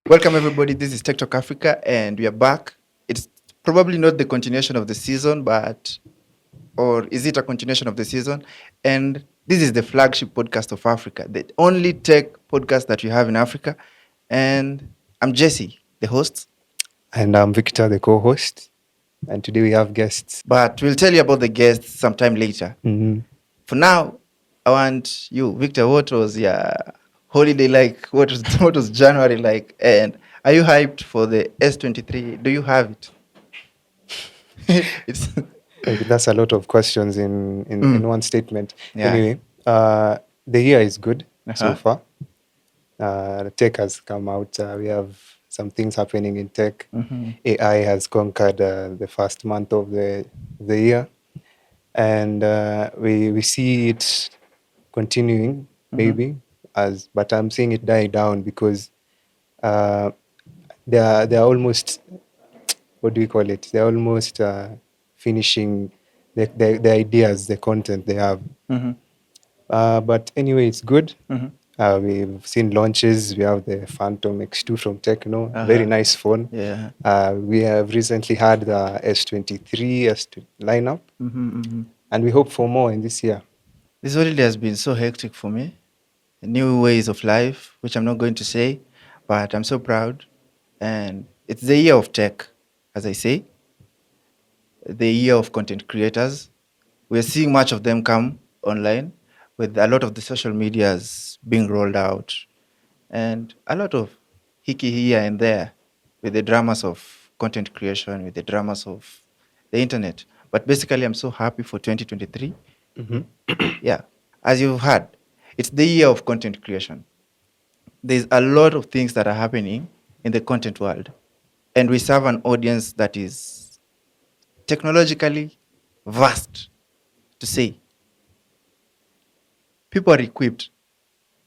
Welcome, everybody. This is Tech Talk Africa, and we are back. It's probably not the continuation of the season, or is it a continuation of the season? And this is the flagship podcast of Africa, the only tech podcast that we have in Africa. And I'm Jesse, the host. And I'm Victor, the co-host. And today we have guests. But we'll tell you about the guests sometime later. Mm-hmm. For now, I want you, Victor, what was your holiday like? What was January like? And are you hyped for the S23? Do you have it? It's That's a lot of questions in one statement. Yeah. Anyway, the year is good so Uh-huh. far. The tech has come out. We have some things happening in tech. AI has conquered the first month of the year. And we see it continuing, maybe, but I'm seeing it die down because they're almost, what do we call it? They're almost finishing the ideas, the content they have. But anyway, it's good. We've seen launches. We have the Phantom X2 from Tecno, very nice phone. Yeah. We have recently had the S23 lineup, and we hope for more in this year. This holiday has been so hectic for me. New ways of life, which I'm not going to say, but I'm so proud. And it's the year of tech, as I say, the year of content creators. We're seeing much of them come online with a lot of the social medias being rolled out and a lot of hickey here and there with the dramas of content creation, with the dramas of the internet. But basically, I'm so happy for 2023. Yeah, as you've heard, it's the year of content creation. There's a lot of things that are happening in the content world, and we serve an audience that is technologically vast, to say. People are equipped.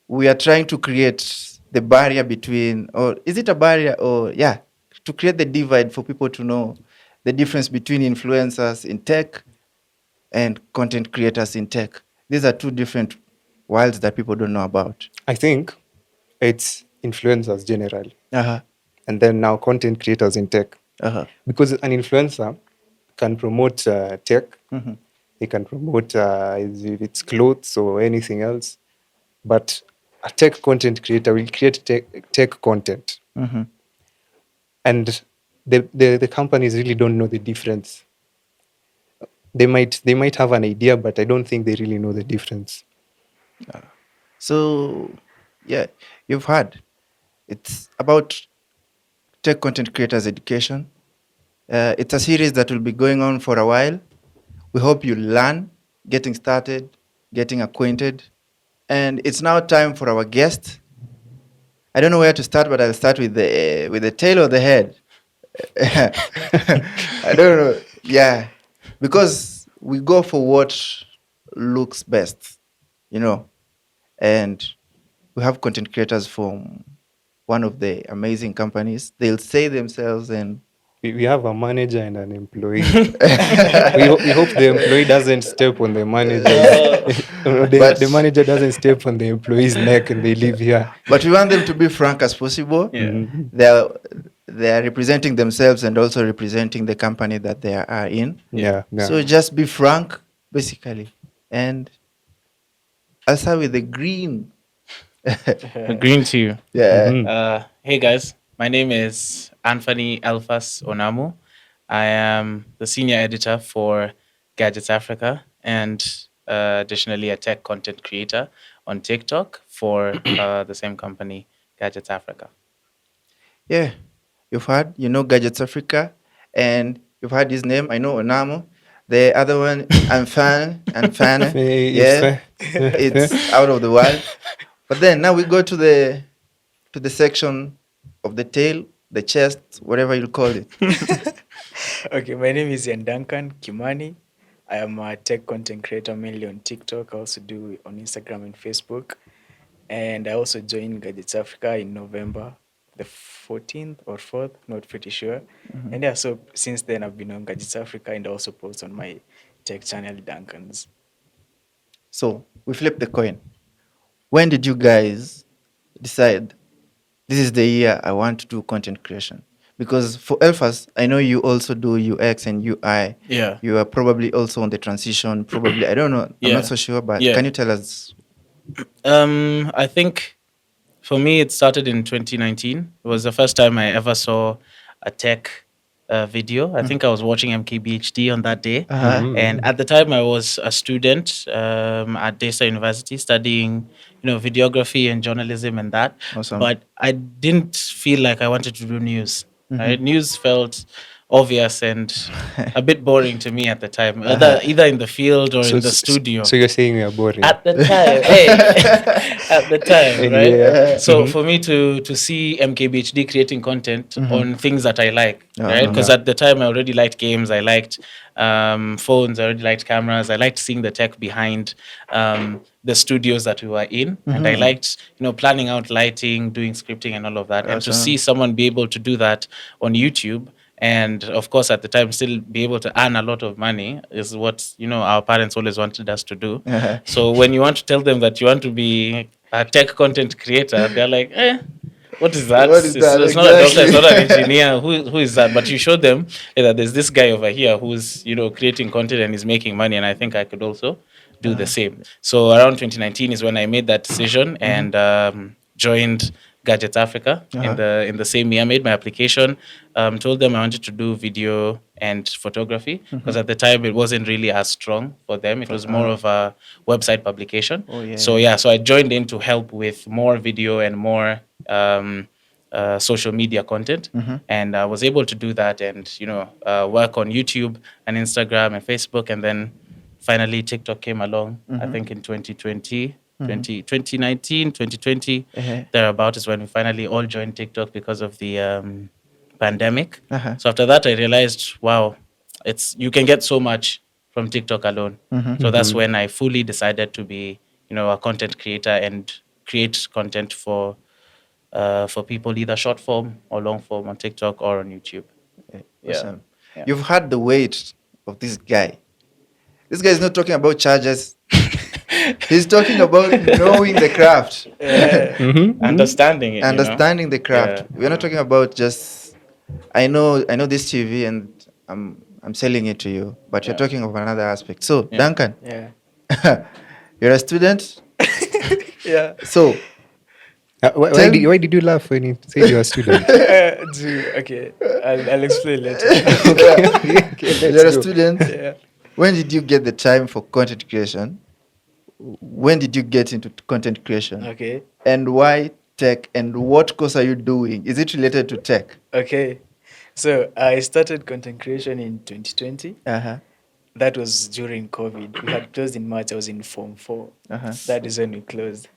We are trying to create the barrier between, or is it a barrier, or yeah, to create the divide for people to know the difference between influencers in tech and content creators in tech. These are two different worlds that people don't know about. I think it's influencers generally, Uh-huh. and then now content creators in tech. Uh-huh. Because an influencer can promote tech, Mm-hmm. they can promote if it's clothes or anything else, but a tech content creator will create tech content. Mm-hmm. And the companies really don't know the difference. They might have an idea, but I don't think they really know the difference. So, yeah, you've heard. It's about tech content creators education. It's a series that will be going on for a while. We hope you learn, getting started, getting acquainted. And it's now time for our guest. I don't know where to start, but I'll start with the tail or the head. I don't know. Yeah, because we go for what looks best, you know. And we have content creators from one of the amazing companies. They'll say themselves and We have a manager and an employee. we hope the employee doesn't step on the manager. The manager doesn't step on the employee's neck and they leave here. But we want them to be frank as possible. Yeah. They are representing themselves and also representing the company that they are in. Yeah. So just be frank, basically. And I'll start with the green. Green to you. Yeah. Hey guys, my name is Anthony Elfas Onamu. I am the senior editor for Gadgets Africa and additionally a tech content creator on TikTok for the same company, Gadgets Africa. Yeah. You've heard, Gadgets Africa, and you've heard his name. I know Onamo. The other one, I'm fan. Yeah. It's out of the world. But then now we go to the section of the tail, the chest, whatever you call it. Okay, my name is Duncanzz Kimani. I am a tech content creator mainly on TikTok. I also do on Instagram and Facebook. And I also joined Gadgets Africa in November, the 14th or 4th, not pretty sure. And yeah, so since then I've been on Gadgets Africa and I also post on my tech channel, Duncanzz. So we flip the coin. When did you guys decide this is the year I want to do content creation. Because for Elfas, I know you also do UX and UI. Yeah. You are probably also on the transition. Probably, I don't know. I'm not Yeah. so sure, but Yeah. can you tell us? I think for me, it started in 2019. It was the first time I ever saw a tech video. I think I was watching MKBHD on that day. And at the time, I was a student at Desa University studying, videography and journalism and that. Awesome. But I didn't feel like I wanted to do news. Right? News felt obvious and a bit boring to me at the time, either in the field or in the studio. So you're saying we are boring? At the time, hey, at the time, right? Yeah. So for me to see MKBHD creating content on things that I like, right? Because at the time I already liked games, I liked phones, I already liked cameras, I liked seeing the tech behind the studios that we were in, and I liked planning out lighting, doing scripting, and all of that. And to see someone be able to do that on YouTube, and of course at the time still be able to earn a lot of money is what our parents always wanted us to do. So when you want to tell them that you want to be a tech content creator, they're like, what is that? What is that? It's not a doctor, it's Exactly. not an engineer. Who is that? But you show them that there's this guy over here who's creating content and is making money, and I think I could also do the same. So around 2019 is when I made that decision and joined Gadgets Africa in the same year. Made my application, told them I wanted to do video and photography because at the time it wasn't really as strong for them. It was more of a website publication. So I joined in to help with more video and more social media content, and I was able to do that and work on YouTube and Instagram and Facebook, and then finally TikTok came along. I think in 2020. 2019, 2020, thereabout is when we finally all joined TikTok because of the pandemic. So after that, I realized, wow, you can get so much from TikTok alone. So that's when I fully decided to be, a content creator and create content for people, either short form or long form on TikTok or on YouTube. Awesome. You've had the weight of this guy. This guy is not talking about charges. He's talking about knowing the craft. Understanding it. Understanding the craft. Yeah. We're not talking about just I know this TV and I'm selling it to you, but you're talking of another aspect. So Duncan, you're a student. Yeah. So why did you laugh when you said you're a student? Okay, I'll explain later. you're a student. Yeah. When did you get the time for content creation? When did you get into content creation? Okay. And why tech? And what course are you doing? Is it related to tech? Okay. So I started content creation in 2020. That was during COVID. We had closed in March. I was in Form 4. That is when we closed.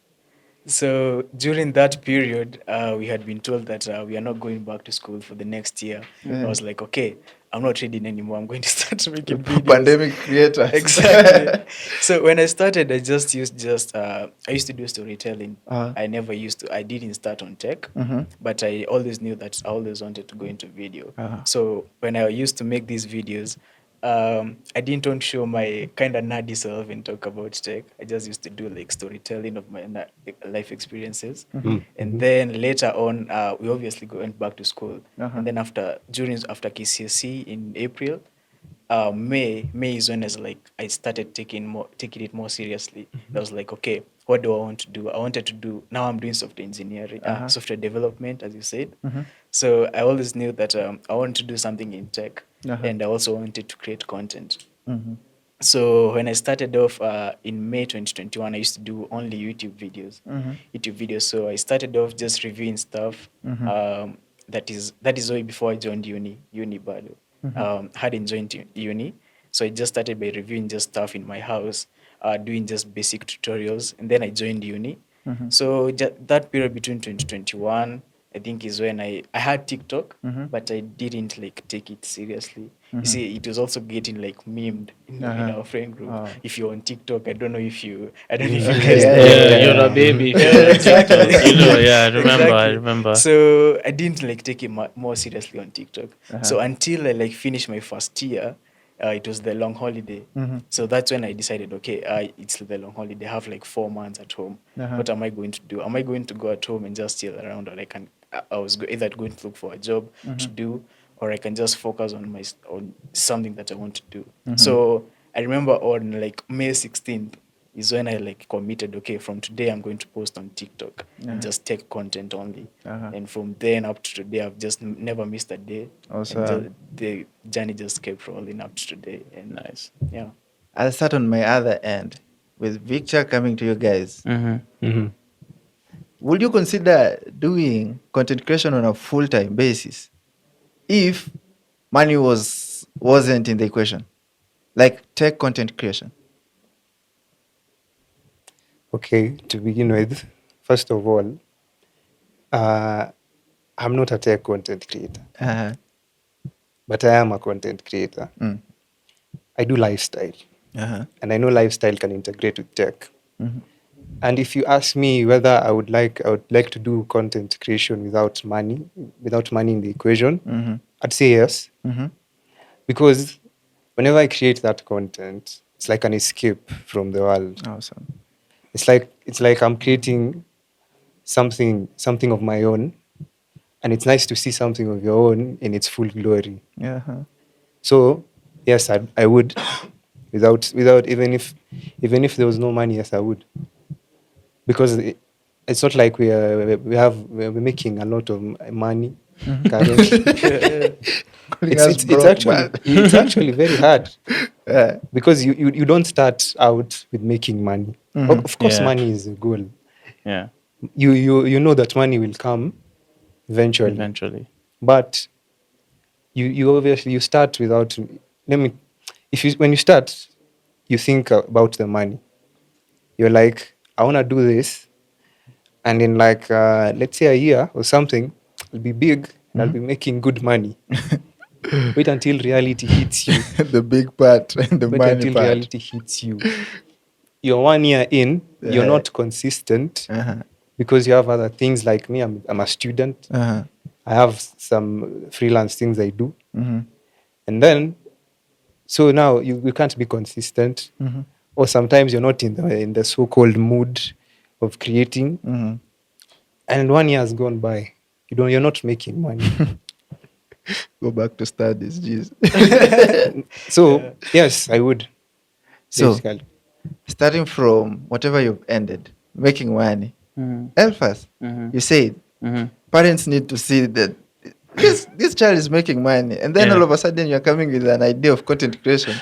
So during that period, we had been told that we are not going back to school for the next year. I was like, okay, I'm not reading anymore. I'm going to start making videos. Pandemic creators. Exactly. So when I started, I used to do storytelling. I didn't start on tech, but I always knew that I always wanted to go into video. So when I used to make these videos, I didn't want to show my kind of nerdy self and talk about tech. I just used to do like storytelling of my life experiences. And then later on, we obviously went back to school. And then after KCSE in April, May is when I started taking it more seriously. I was like, okay, what do I want to do? Now I'm doing software engineering, software development, as you said. So I always knew that I wanted to do something in tech, and I also wanted to create content. So when I started off in May 2021, I used to do only YouTube videos. So I started off just reviewing stuff. That is way before I joined uni bado. Hadn't joined uni. So I just started by reviewing just stuff in my house, doing just basic tutorials, and then I joined uni. So that period between 2021, I think, is when I had TikTok, but I didn't take it seriously. You see, it was also getting memed in our friend group. If you're on TikTok, I don't know if you guys know. You're a baby. Exactly. I remember. So I didn't take it more seriously on TikTok. So until I finished my first year, it was the long holiday. So that's when I decided, okay, it's the long holiday. I have 4 months at home. What am I going to do? Am I going to go at home and just chill around, or I was either going to look for a job to do, or I can just focus on on something that I want to do. So I remember on like May 16th is when I like committed, okay, from today I'm going to post on TikTok and just take content only. And from then up to today, I've just never missed a day. And the journey just kept rolling up to today. And Nice. yeah. I'll start on my other end with Victor coming to you guys. Would you consider doing content creation on a full-time basis if money wasn't in the equation? Like tech content creation. Okay, to begin with, first of all, I'm not a tech content creator, Uh-huh. but I am a content creator. I do lifestyle, Uh-huh. and I know lifestyle can integrate with tech. And if you ask me whether I would like to do content creation without money in the equation, I'd say yes, because whenever I create that content, it's like an escape from the world. Awesome. It's like I'm creating something of my own, and it's nice to see something of your own in its full glory. Uh-huh. So yes, I would, without even if there was no money, yes, I would, because it's not like we're making a lot of money currently. It's actually very hard, because you don't start out with making money. Of course, Yeah. money is a goal. Yeah. You know that money will come eventually. But you obviously you start without. When you start, you think about the money. You're like, I want to do this, and in like let's say a year or something, it'll be big and I'll be making good money. Wait until reality hits you. The big part and the Wait money until part. reality hits you. You're 1 year in, you're not consistent, because you have other things. Like me, I'm a student. Uh-huh. I have some freelance things I do. Mm-hmm. And then, so now you can't be consistent, or sometimes you're not in the so-called mood of creating, and 1 year has gone by. You're not making money. Go back to studies, jeez. So yes, I would. So, basically. starting from whatever you've ended, making money. Elfas, you said parents need to see that this child is making money, and then all of a sudden you're coming with an idea of content creation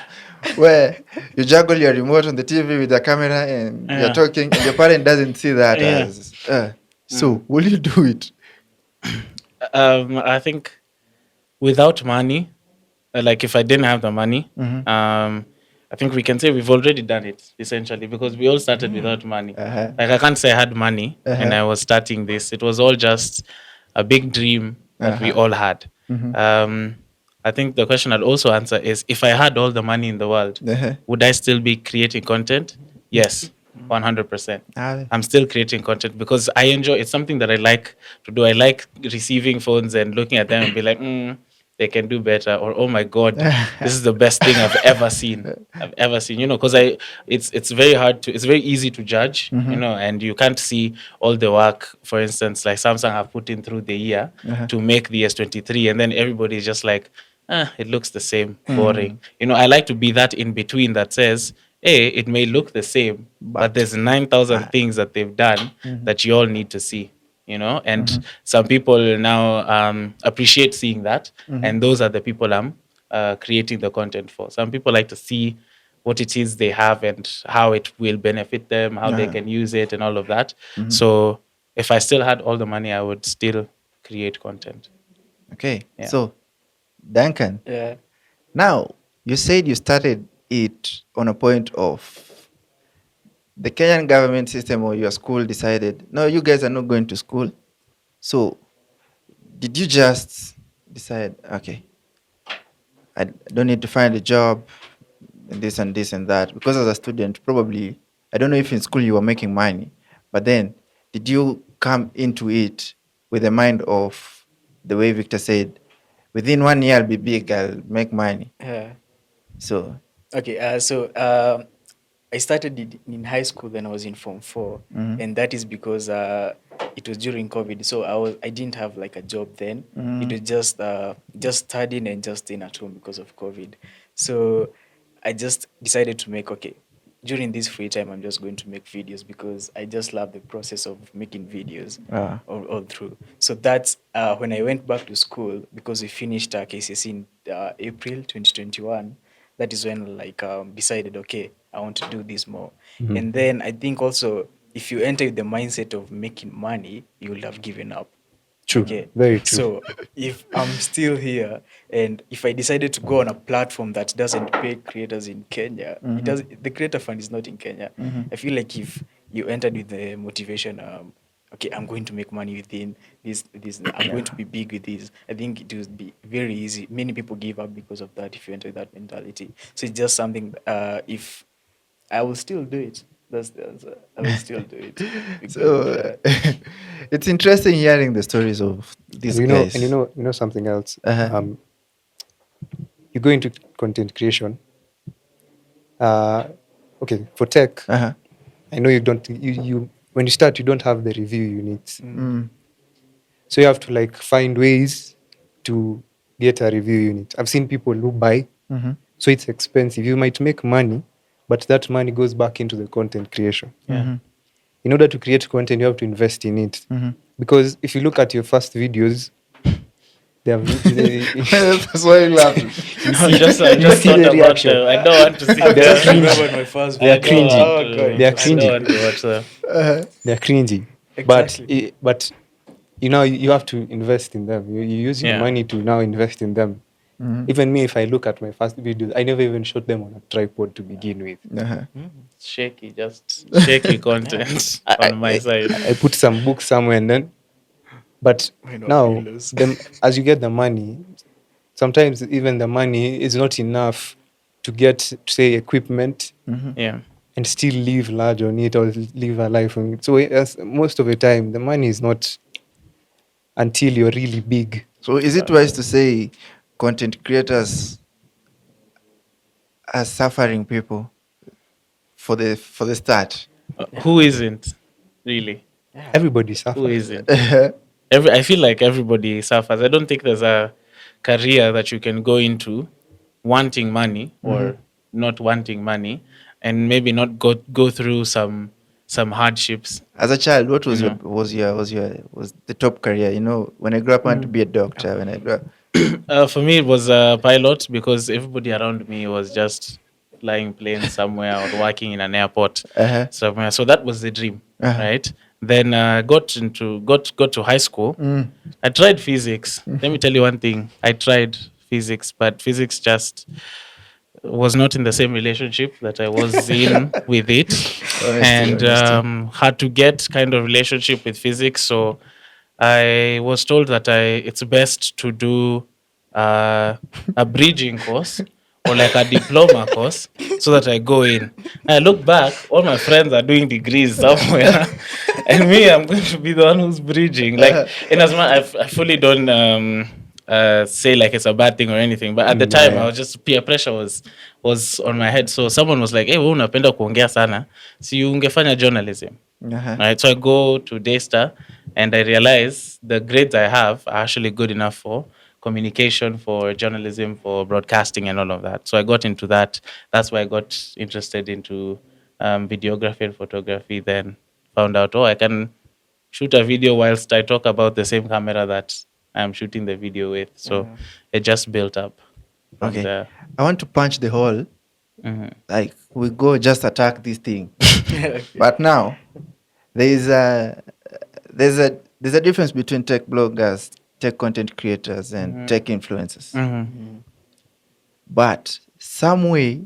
where you juggle your remote on the TV with the camera and you're talking, and your parent doesn't see that as. So, will you do it? I think without money, like if I didn't have the money, I think we can say we've already done it essentially, because we all started without money. Like I can't say I had money and I was starting this. It was all just a big dream that we all had. I think the question I'd also answer is, if I had all the money in the world, would I still be creating content? Yes, 100%. I'm still creating content because I enjoy. It's something that I like to do. I like receiving phones and looking at them and be like, they can do better, or oh my god, this is the best thing I've ever seen. Because it's very hard to, it's very easy to judge, and you can't see all the work, for instance, like Samsung have put in through the year to make the S23, and then everybody's just like, it looks the same, boring. I like to be that in between that says, hey, it may look the same, but there's 9,000 things that they've done that you all need to see. And some people now appreciate seeing that, and those are the people I'm creating the content for. Some people like to see what it is they have and how it will benefit them, how they can use it, and all of that. So if I still had all the money, I would still create content. Okay, so Duncan, now you said you started it on a point of the Kenyan government system, or your school decided, no, you guys are not going to school. So did you just decide, okay, I don't need to find a job and this and this and that? Because as a student, probably, I don't know if in school you were making money, but then did you come into it with the mind of the way Victor said, within 1 year I'll be big, I'll make money? So Okay, I started it in high school when I was in Form 4, and that is because it was during COVID, so I didn't have like a job then. It was just studying and just staying at home because of COVID. So I just decided to make, okay, during this free time, I'm just going to make videos because I just love the process of making videos Ah. all through. So that's when I went back to school, because we finished KCSE in April 2021. That is when like decided, okay, I want to do this more. And then I think also, if you enter with the mindset of making money, you will have given up. True. Okay. Very true. So if I'm still here, and if I decided to go on a platform that doesn't pay creators in Kenya, it does. The creator fund is not in Kenya. I feel like if you entered with the motivation, okay, I'm going to make money within this, I'm going to be big with this, I think it would be very easy. Many people give up because of that if you enter with that mentality. So it's just something, if I will still do it. That's the answer. I will still do it. Because, So it's interesting hearing the stories of these And guys. you know something else. Uh-huh. You go into content creation. Okay, for tech, Uh-huh. I know you when you start, you don't have the review units. Mm. So you have to like find ways to get a review unit. I've seen people who buy, Mhm. so it's expensive. You might make money, but that money goes back into the content creation. Mhm. In order to create content, you have to invest in it. Mhm. Because if you look at your first videos, they have That's why you laughing. I just see thought the about reaction. them. I don't want to see I They are just them. remembered my first They are video. cringy. Oh, God. They are I cringy. don't want to watch them. they're cringy. Exactly. But you know you have to invest in them. You use your Yeah. money to now invest in them. Mhm. Even me, if I look at my first videos, I never even shot them on a tripod to begin with. Uh-huh. Shaky, just shaky content on my side. I put some books somewhere and then, but Mine are now pillows. as you get the money, sometimes even the money is not enough to get, say, equipment Yeah. and still live large on it or live a life on it. So most of the time, the money is not until you're really big. So is it wise to say content creators are suffering people for the start? Who isn't really? Everybody Who suffers. isn't? I feel like everybody suffers. I don't think there's a career that you can go into wanting money or not wanting money, and maybe not go through some hardships. As a child, what was Mhm. was the top career? You know, when I grew up, I wanted to be a doctor. When I grew up, For me, it was a pilot because everybody around me was just flying planes somewhere or working in an airport Uh-huh. somewhere. So that was the dream, Uh-huh. right? Then got to high school. I tried physics. Let me tell you one thing. I tried physics, but physics just was not in the same relationship that I was in with it, and had to get kind of relationship with physics. So I was told that it's best to do a bridging course or like a diploma course so that I go in. I look back, all my friends are doing degrees somewhere, and me, I'm going to be the one who's bridging. Like, in as much, I fully don't say like it's a bad thing or anything, but at the time, I was just peer pressure was on my head. So someone was like, "Hey, wewe unapenda kuongea sana, si ungefanya journalism." Uh-huh. Right, so I go to Daystar and I realize the grades I have are actually good enough for communication, for journalism, for broadcasting, and all of that. So I got into that. That's why I got interested into videography and photography. Then found out, I can shoot a video whilst I talk about the same camera that I'm shooting the video with. So it just built up from Okay. there. I want to punch the hole. Mhm. Like we go just attack this thing. But now there's a there's a difference between tech bloggers, tech content creators, and tech influencers. Mhm. But some way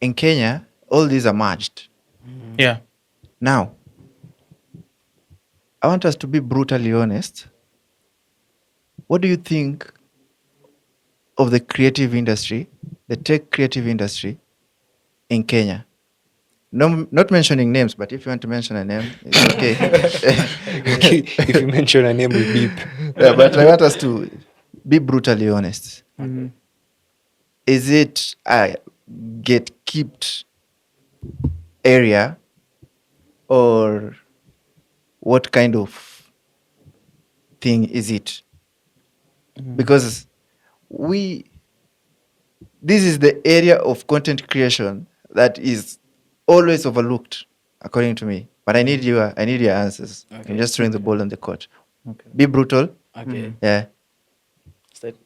in Kenya, all these are merged. Yeah. Now, I want us to be brutally honest. What do you think of the creative industry, the tech creative industry in Kenya? No, not mentioning names, but if you want to mention a name, it's okay. Okay, if you mention a name, we beep. Yeah, but I want us to be brutally honest. Is it a get kept area, or what kind of thing is it? Because this is the area of content creation that is always overlooked, according to me. But I need your answers. Okay. I'm just throwing the ball on the court. Okay. Be brutal. Okay. Yeah. Start.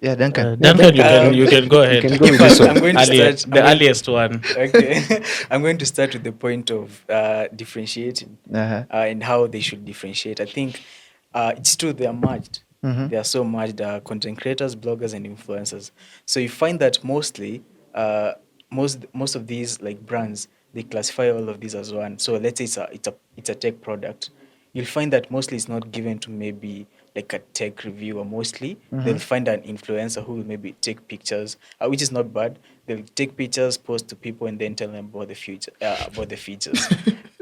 Yeah, Duncan. Duncan, you can go You ahead. can go with In this fact, one. I'm going to Earliest, start. the earliest one. Okay. I'm going to start with the point of differentiating Uh-huh. and how they should differentiate. I think it's true they are merged. Mhm. They are so merged, content creators, bloggers, and influencers. So you find that mostly, most of these like brands, they classify all of these as one. So let's say it's a tech product. You'll find that mostly it's not given to maybe like a tech reviewer. Mostly they'll find an influencer who will maybe take pictures, which is not bad. They'll take pictures, post to people, and then tell them about the future, about the features,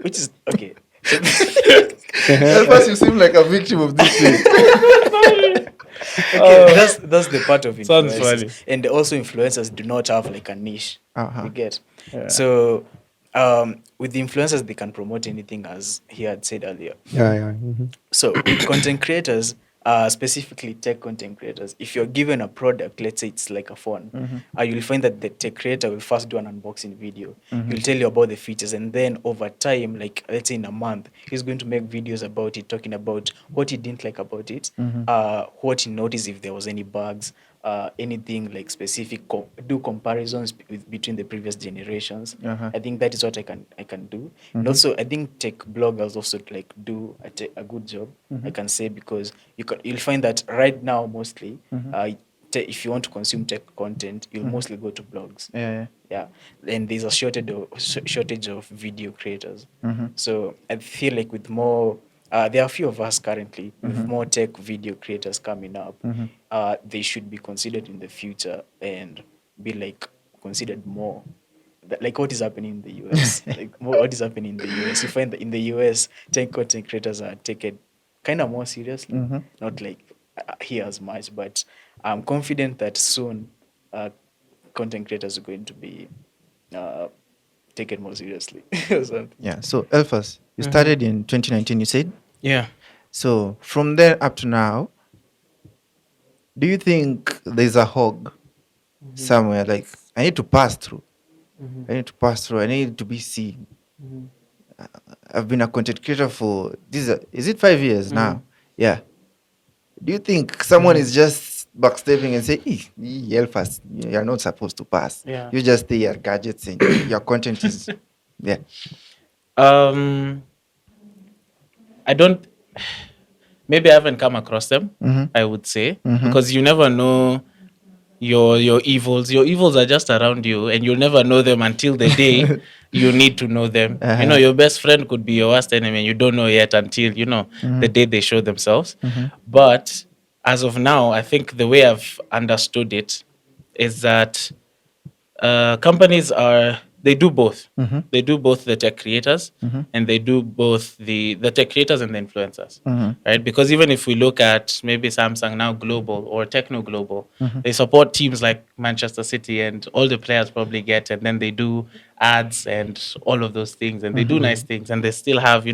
which is okay. At first, you seem like a victim of this thing. Okay, that's the part of Sounds influencers, funny. and also influencers do not have like a niche. Uh-huh. You get Yeah. so with the influencers they can promote anything, as he had said earlier. Yeah. So with content creators, specifically tech content creators, if you're given a product, let's say it's like a phone, you'll find that the tech creator will first do an unboxing video. He'll tell you about the features, and then over time, like let's say in a month, he's going to make videos about it, talking about what he didn't like about it, what he noticed, if there was any bugs, anything like specific, do comparisons between the previous generations. I think that is what I can do. And also I think tech bloggers also like do a good job, I can say, because you'll find that right now mostly if you want to consume tech content, you'll mostly go to blogs. Yeah, and there's a shortage of video creators. So I feel like with more, there are a few of us currently, with more tech video creators coming up, they should be considered in the future and be like considered more. Like what is happening in the US, what is happening in the US. You find that in the US, tech content creators are taken kind of more seriously, not like here as much, but I'm confident that soon content creators are going to be taken more seriously. Or something. Yeah. So, Elfas, you started in 2019, you said? Yeah. So, from there up to now, do you think there's a hog somewhere? Like, I need to pass through. I need to pass through. I need to be seen. I've been a content creator for is it 5 years now? Yeah. Do you think someone is just backstepping and say, Elfas, you're not supposed to pass. Yeah. You just stay your gadgets and your content is yeah. I don't. Maybe I haven't come across them. I would say because you never know your evils. Your evils are just around you, and you'll never know them until the day you need to know them. You know, your best friend could be your worst enemy, and you don't know yet until the day they show themselves. But as of now, I think the way I've understood it is that companies they do both. They do both the tech creators and they do both the tech creators and the influencers, right? Because even if we look at maybe Samsung now Global or Techno Global, they support teams like Manchester City and all the players probably get, and then they do ads and all of those things, and they do nice things, and they still have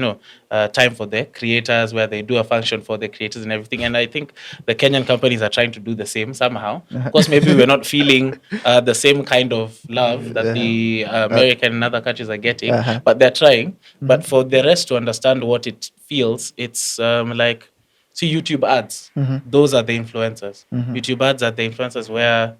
time for the creators where they do a function for the creators and everything. And I think the Kenyan companies are trying to do the same somehow. Of course, maybe we're not feeling the same kind of love that the American and other countries are getting, but they're trying. But for the rest to understand what it feels, it's like, see, YouTube ads, those are the influencers. YouTube ads are the influencers where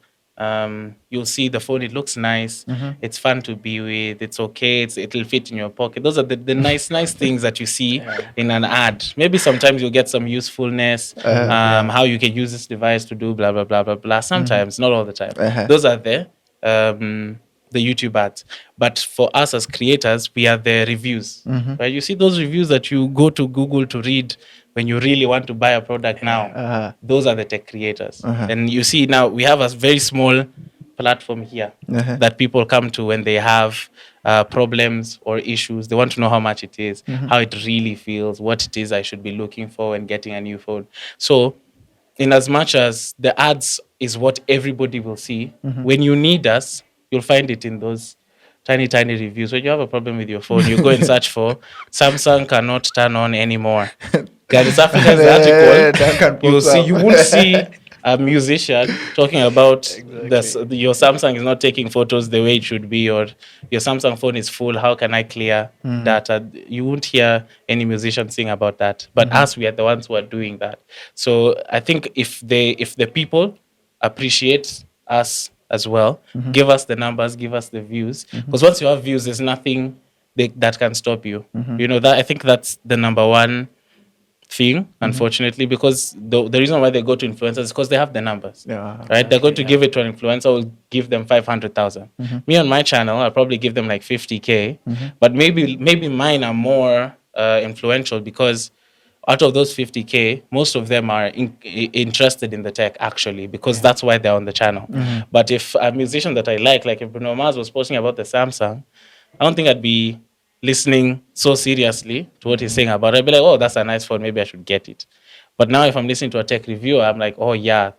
you'll see the phone, it looks nice, it's fun to be with, it's okay, it'll fit in your pocket. Those are the nice things that you see in an ad. Maybe sometimes you'll get some usefulness, how you can use this device to do blah blah blah blah blah. Sometimes, not all the time. Those are the YouTube ads. But for us as creators, we are the reviews. Right? You see those reviews that you go to Google to read when you really want to buy a product now. Those are the tech creators. And you see now we have a very small platform here that people come to when they have problems or issues. They want to know how much it is, how it really feels, what it is I should be looking for when getting a new phone. So in as much as the ads is what everybody will see, when you need us, you'll find it in those tiny reviews. When you have a problem with your phone, you go and search for Samsung cannot turn on anymore. Gadgets Africa is the article. You won't see a musician talking about your Samsung is not taking photos the way it should be, or your Samsung phone is full. How can I clear data? You won't hear any musician sing about that. But us, we are the ones who are doing that. So I think if the people appreciate us as well, give us the numbers, give us the views, because once you have views, there's nothing that can stop you. You know, that I think that's the number one thing, unfortunately, because the reason why they go to influencers is because they have the numbers, right? They're going to give it to an influencer who'll give them 500,000. Me on my channel, I'll probably give them like 50K, but maybe mine are more influential because out of those 50K, most of them are interested in the tech actually, because that's why they're on the channel. But if a musician that I like if Bruno Mars was posting about the Samsung, I don't think I'd be listening so seriously to what he's saying about it. I'd be like, oh, that's a nice phone. Maybe I should get it. But now if I'm listening to a tech reviewer, I'm like, oh yeah,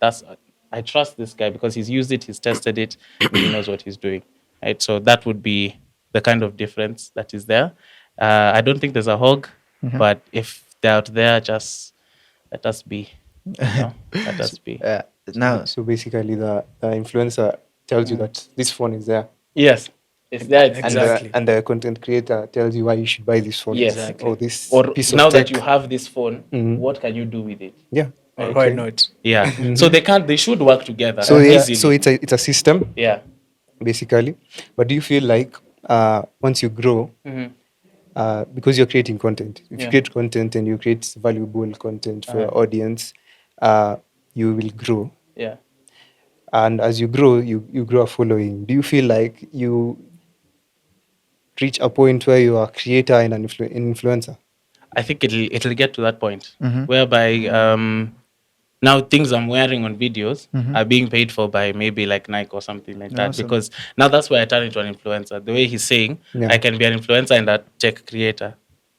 I trust this guy because he's used it, he's tested it, and he knows what he's doing. Right. So that would be the kind of difference that is there. I don't think there's a hog, but if they're out there, just let us be. Let us be. Now, So basically, the influencer tells you that this phone is there. Yes. It's there. It's Exactly. And the content creator tells you why you should buy this phone. Yes. Or this Or piece now of tech. that you have this phone, what can you do with it? Yeah. Or why not? Yeah. So they should work together. So easily. so it's a system, Yeah. basically. But do you feel like once you grow, because you're creating content, if you create content and you create valuable content for your audience, you will grow. Yeah. And as you grow, you grow a following. Do you feel like you reach a point where you are a creator and an influencer? I think it'll get to that point whereby now things I'm wearing on videos are being paid for by maybe like Nike or something like that. Awesome. Because now that's where I turn into an influencer. The way he's saying, I can be an influencer and a tech creator.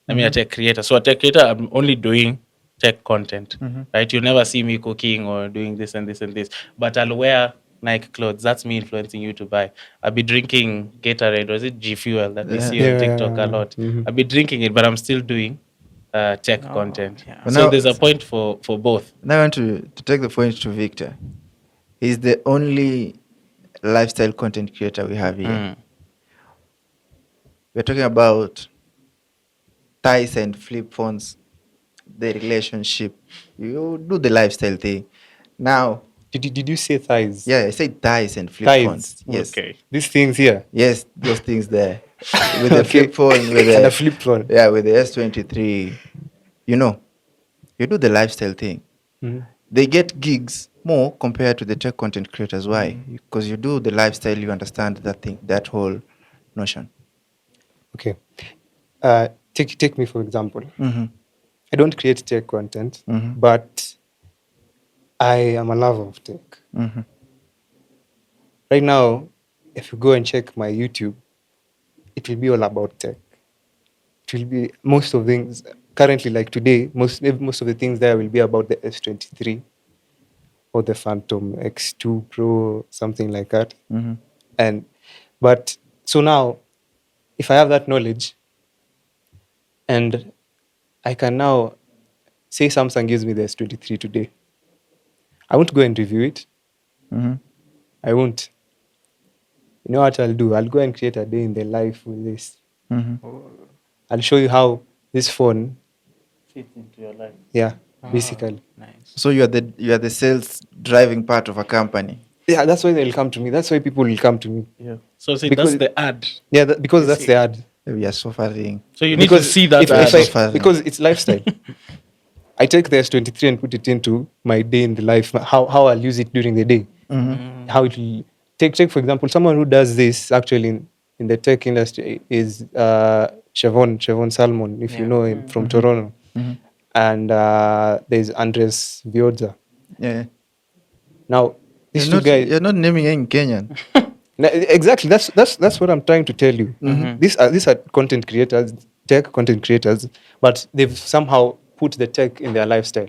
A tech creator. So a tech creator, I'm only doing tech content, right? You'll never see me cooking or doing this and this and this. But I'll wear Nike clothes. That's me influencing you to buy. I'll be drinking Gatorade, or is it G Fuel that we see on TikTok a lot? I'll be drinking it, but I'm still doing tech content. yeah. So Now- there's a point for both. now I want to take the point to Victor. He's the only lifestyle content creator we have here. We're talking about ties and flip phones, the relationship. You do the lifestyle thing. Now, Did you say thighs? yeah, I said ties and flip Ties. phones. Yes. Okay. These things here. Yes, those things there. With the Okay. flip phone, with And the a flip phone. Yeah, with the S23. You do the lifestyle thing. They get gigs more compared to the tech content creators. Why? Because you do the lifestyle, you understand that thing, that whole notion. Okay. Take me for example. Mm-hmm. I don't create tech content, but I am a lover of tech. Mm-hmm. Right now, if you go and check my YouTube, it will be all about tech. It will be most of things currently, like today, most of the things there will be about the S23 or the Phantom X2 Pro, something like that. But so now, if I have that knowledge, and I can now say Samsung gives me the S23 today, I won't go and review it. I won't. You know what I'll do? I'll go and create a day in the life with this. I'll show you how this phone, Fit into your life. basically. Nice. So you are the sales driving part of a company. Yeah, that's why they'll come to me. That's why people will come to me. Yeah. So see, Because- that's the ad. Yeah, because that's the ad. We are suffering. So you need to see that if ad. I- because it's lifestyle. I take the S23 and put it into my day in the life, how I'll use it during the day. How it will take, for example, someone who does this actually in the tech industry is Siobhan Salmon, if you know him, from Toronto. And there's Andres Viodza. Yeah. Now, these two guys... You're not naming any Kenyan. Exactly, that's what I'm trying to tell you. These are content creators, tech content creators, but they've somehow put the tech in their lifestyle.